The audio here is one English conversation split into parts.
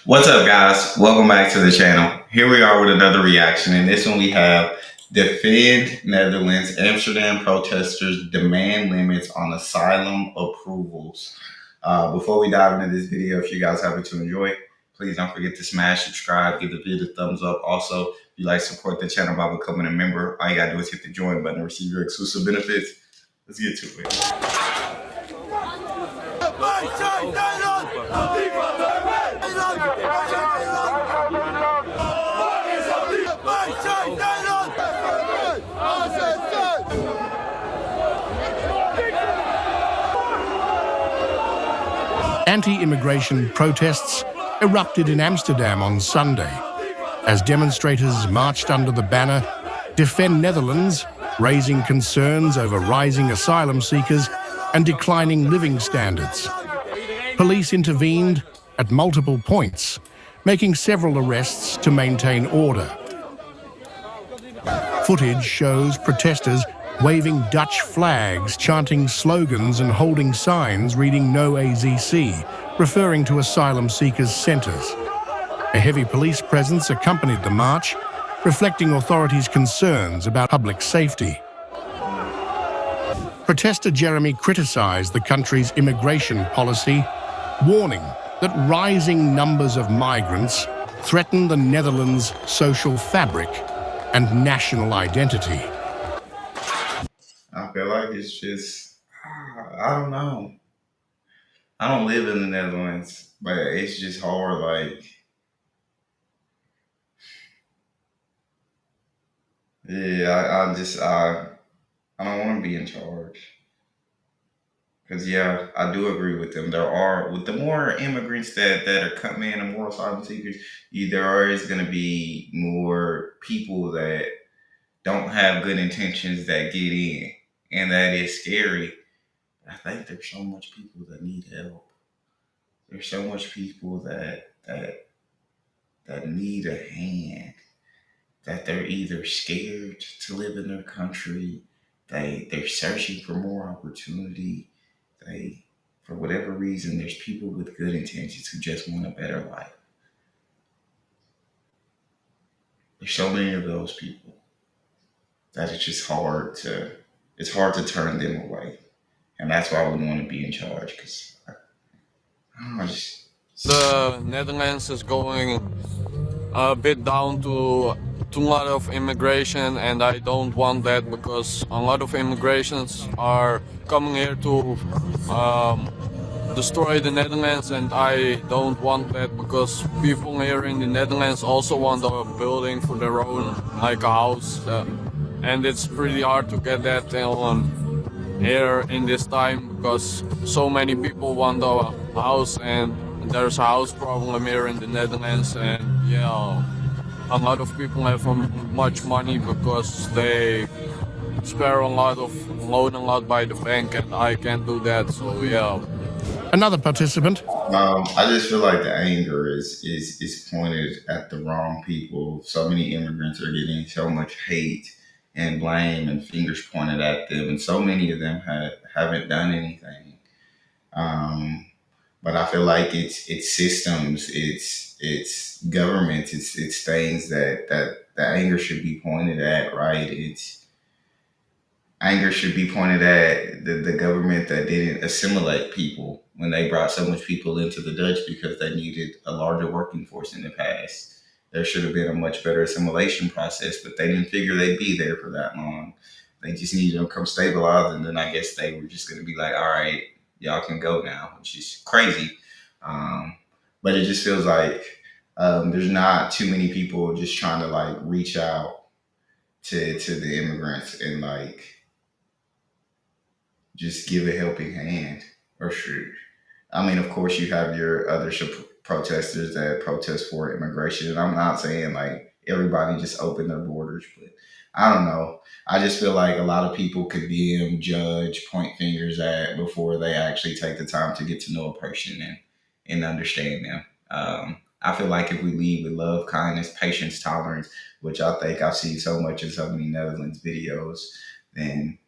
What's up, guys? Welcome back to the channel. Here we are with another reaction. In this one, we have Defend Netherlands. Amsterdam protesters demand limits on asylum approvals. Before we dive into this video, if you guys happen to enjoy, please don't forget to smash subscribe, give the video a thumbs up. Also, if you like to support the channel by becoming a member, all you gotta do is hit the join button to receive your exclusive benefits. Let's get to it. Anti-immigration protests erupted in Amsterdam on Sunday as demonstrators marched under the banner Defend Netherlands, raising concerns over rising asylum seekers and declining living standards. Police intervened at multiple points, making several arrests to maintain order. Footage shows protesters waving Dutch flags, chanting slogans and holding signs reading No AZC, referring to asylum seekers' centres. A heavy police presence accompanied the march, reflecting authorities' concerns about public safety. Protester Jeremy criticised the country's immigration policy, warning that rising numbers of migrants threaten the Netherlands' social fabric and national identity. I feel like it's just, I don't know. I don't live in the Netherlands, but it's just hard. Like, yeah, I don't want to be in charge. Because, yeah, I do agree with them. With the more immigrants that are coming in and more asylum seekers, there is going to be more people that don't have good intentions that get in. And that is scary. I think there's so much people that need help. There's so much people that need a hand, that they're either scared to live in their country, they're searching for more opportunity, for whatever reason, there's people with good intentions who just want a better life. There's so many of those people that it's hard to turn them away. And that's why we want to be in charge, because the Netherlands is going a bit down to a lot of immigration, and I don't want that because a lot of immigrations are coming here to destroy the Netherlands, and I don't want that because people here in the Netherlands also want a building for their own, like a house, and it's pretty hard to get that here in this time because so many people want a house, and there's a house problem here in the Netherlands. And yeah, a lot of people have much money because they spare a lot of loan a lot by the bank, and I can't do that. So yeah. Another participant. I just feel like the anger is pointed at the wrong people. So many immigrants are getting so much hate and blame and fingers pointed at them, and so many of them haven't done anything. But I feel like it's systems, it's government, it's things that the anger should be pointed at, right? Anger should be pointed at the government that didn't assimilate people when they brought so much people into the Dutch because they needed a larger working force in the past. There should have been a much better assimilation process, but they didn't figure they'd be there for that long. They just needed to come stabilize, and then I guess they were just going to be like, all right, y'all can go now, which is crazy. But it just feels like there's not too many people just trying to like reach out to the immigrants and like just give a helping hand. Or sure. I mean, of course, you have your other protesters that protest for immigration. And I'm not saying like everybody just open their borders, but I don't know. I just feel like a lot of people could DM, judge, point fingers at before they actually take the time to get to know a person and understand them. I feel like if we lead with love, kindness, patience, tolerance, which I think I've seen so much in so many Netherlands videos, then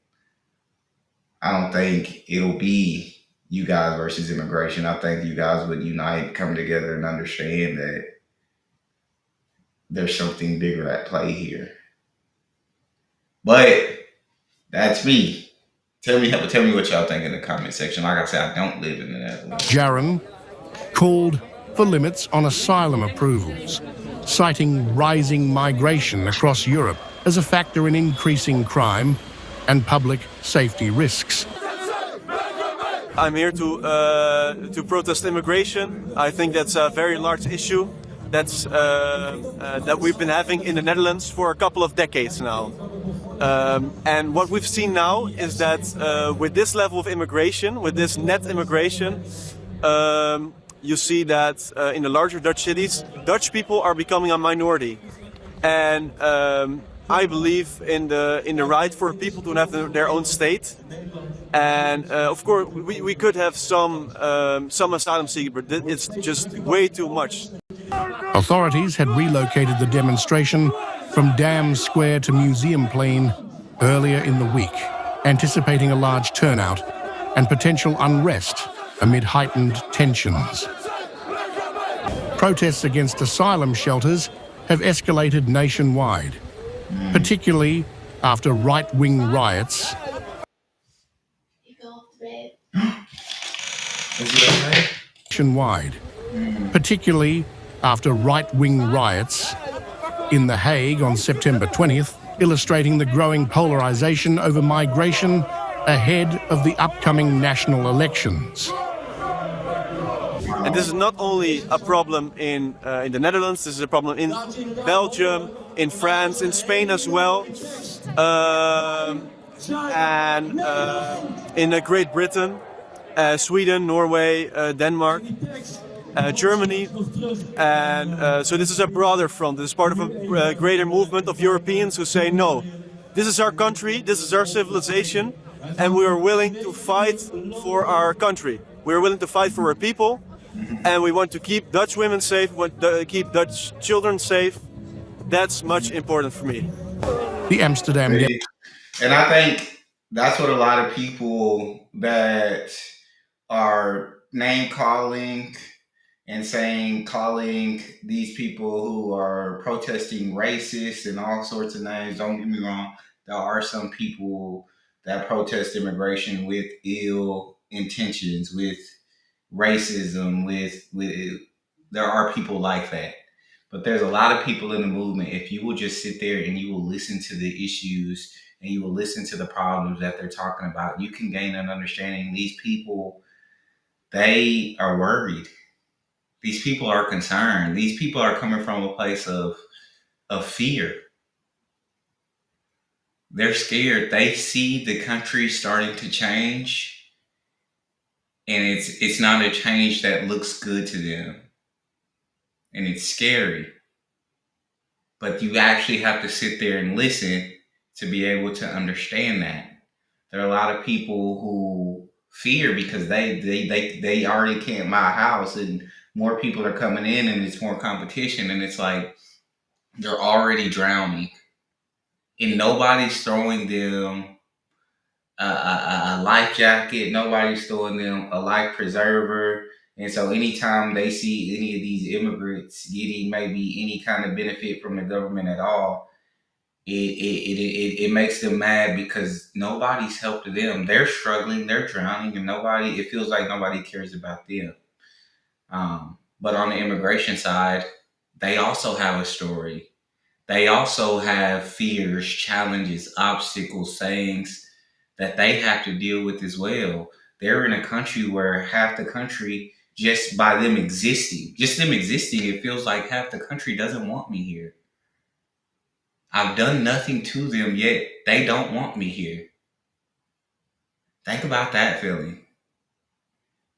I don't think it'll be you guys versus immigration. I think you guys would unite, come together, and understand that there's something bigger at play here. But that's me. Tell me what y'all think in the comment section. Like I said, I don't live in the Netherlands. Jaron called for limits on asylum approvals, citing rising migration across Europe as a factor in increasing crime and public safety risks. I'm here to protest immigration. I think that's a very large issue that we've been having in the Netherlands for a couple of decades now. And what we've seen now is that with this level of immigration, with this net immigration, you see that in the larger Dutch cities, Dutch people are becoming a minority. And I believe in the right for people to have their own state. And of course, we could have some asylum seekers, but it's just way too much. Authorities had relocated the demonstration from Dam Square to Museum Plain earlier in the week, anticipating a large turnout and potential unrest amid heightened tensions. Protests against asylum shelters have escalated nationwide, particularly after right-wing riots nationwide, particularly after right-wing riots in The Hague on September 20th, illustrating the growing polarization over migration ahead of the upcoming national elections. And this is not only a problem in the Netherlands, this is a problem in Belgium, in France, in Spain as well, and in Great Britain, Sweden, Norway, Denmark, Germany. And so this is a broader front. This is part of a greater movement of Europeans who say, no, this is our country, this is our civilization, and we are willing to fight for our country. We are willing to fight for our people, and we want to keep Dutch women safe, want to keep Dutch children safe. That's much important for me. The Amsterdam... And I think that's what a lot of people that are name calling and calling these people who are protesting racist and all sorts of names. Don't get me wrong. There are some people that protest immigration with ill intentions, with racism, with there are people like that. But there's a lot of people in the movement. If you will just sit there and you will listen to the issues and you will listen to the problems that they're talking about, you can gain an understanding. These people, they are worried. These people are concerned. These people are coming from a place of fear. They're scared. They see the country starting to change, and it's not a change that looks good to them. And it's scary. But you actually have to sit there and listen to be able to understand that. There are a lot of people who fear because they already can't buy a house, and more people are coming in and it's more competition, and it's like they're already drowning and nobody's throwing them a life jacket, nobody's throwing them a life preserver. And so anytime they see any of these immigrants getting maybe any kind of benefit from the government at all, it makes them mad because nobody's helped them. They're struggling, they're drowning, and it feels like nobody cares about them. But on the immigration side, they also have a story. They also have fears, challenges, obstacles, things that they have to deal with as well. They're in a country where half the country, just by them existing, it feels like half the country doesn't want me here. I've done nothing to them, yet they don't want me here. Think about that feeling.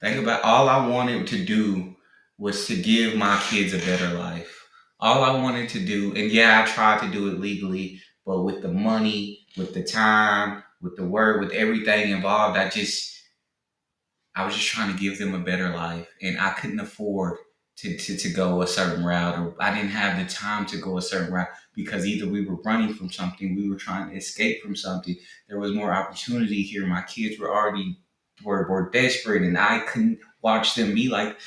Think about all I wanted to do was to give my kids a better life. All I wanted to do, and yeah, I tried to do it legally, but with the money, with the time, with the work, with everything involved, I was just trying to give them a better life, and I couldn't afford to go a certain route, or I didn't have the time to go a certain route because either we were running from something, we were trying to escape from something. There was more opportunity here. My kids were already were desperate, and I couldn't watch them be like,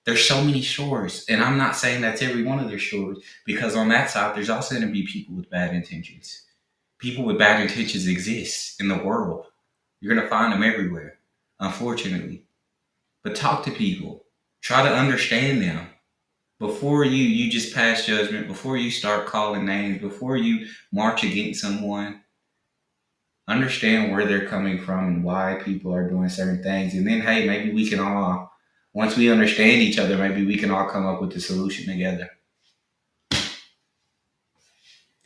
there's so many shores, and I'm not saying that's every one of their shores, because on that side there's also going to be people with bad intentions. People with bad intentions exist in the world. You're going to find them everywhere, unfortunately. But talk to people. Try to understand them before you just pass judgment, before you start calling names, before you march against someone. Understand where they're coming from and why people are doing certain things. And then, hey, maybe we can all, once we understand each other, maybe we can all come up with a solution together.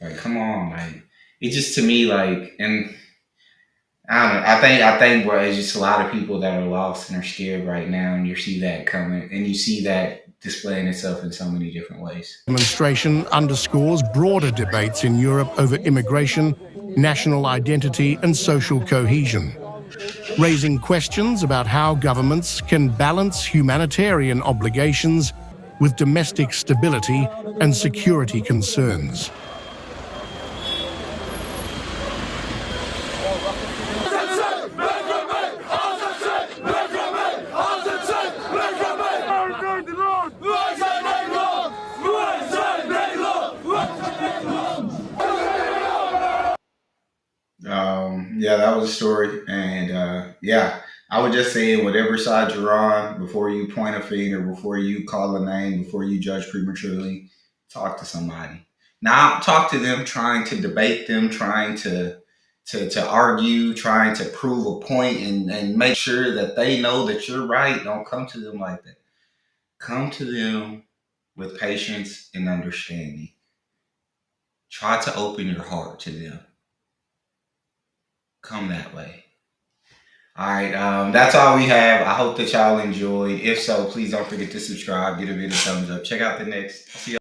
Like, come on, like, it just, to me, like, and I don't know. I think, bro, it's just a lot of people that are lost and are scared right now, and you see that coming, and you see that displaying itself in so many different ways. Demonstration underscores broader debates in Europe over immigration, national identity and social cohesion, raising questions about how governments can balance humanitarian obligations with domestic stability and security concerns. Yeah, that was a story, and yeah, I would just say, whatever side you're on, before you point a finger, before you call a name, before you judge prematurely, talk to somebody. Now, talk to them, trying to debate them, trying to argue, trying to prove a point, and make sure that they know that you're right. Don't come to them like that. Come to them with patience and understanding. Try to open your heart to them. Come that way. All right, that's all we have. I hope that y'all enjoyed. If so, please don't forget to subscribe, give it a thumbs up. Check out the next. See y'all.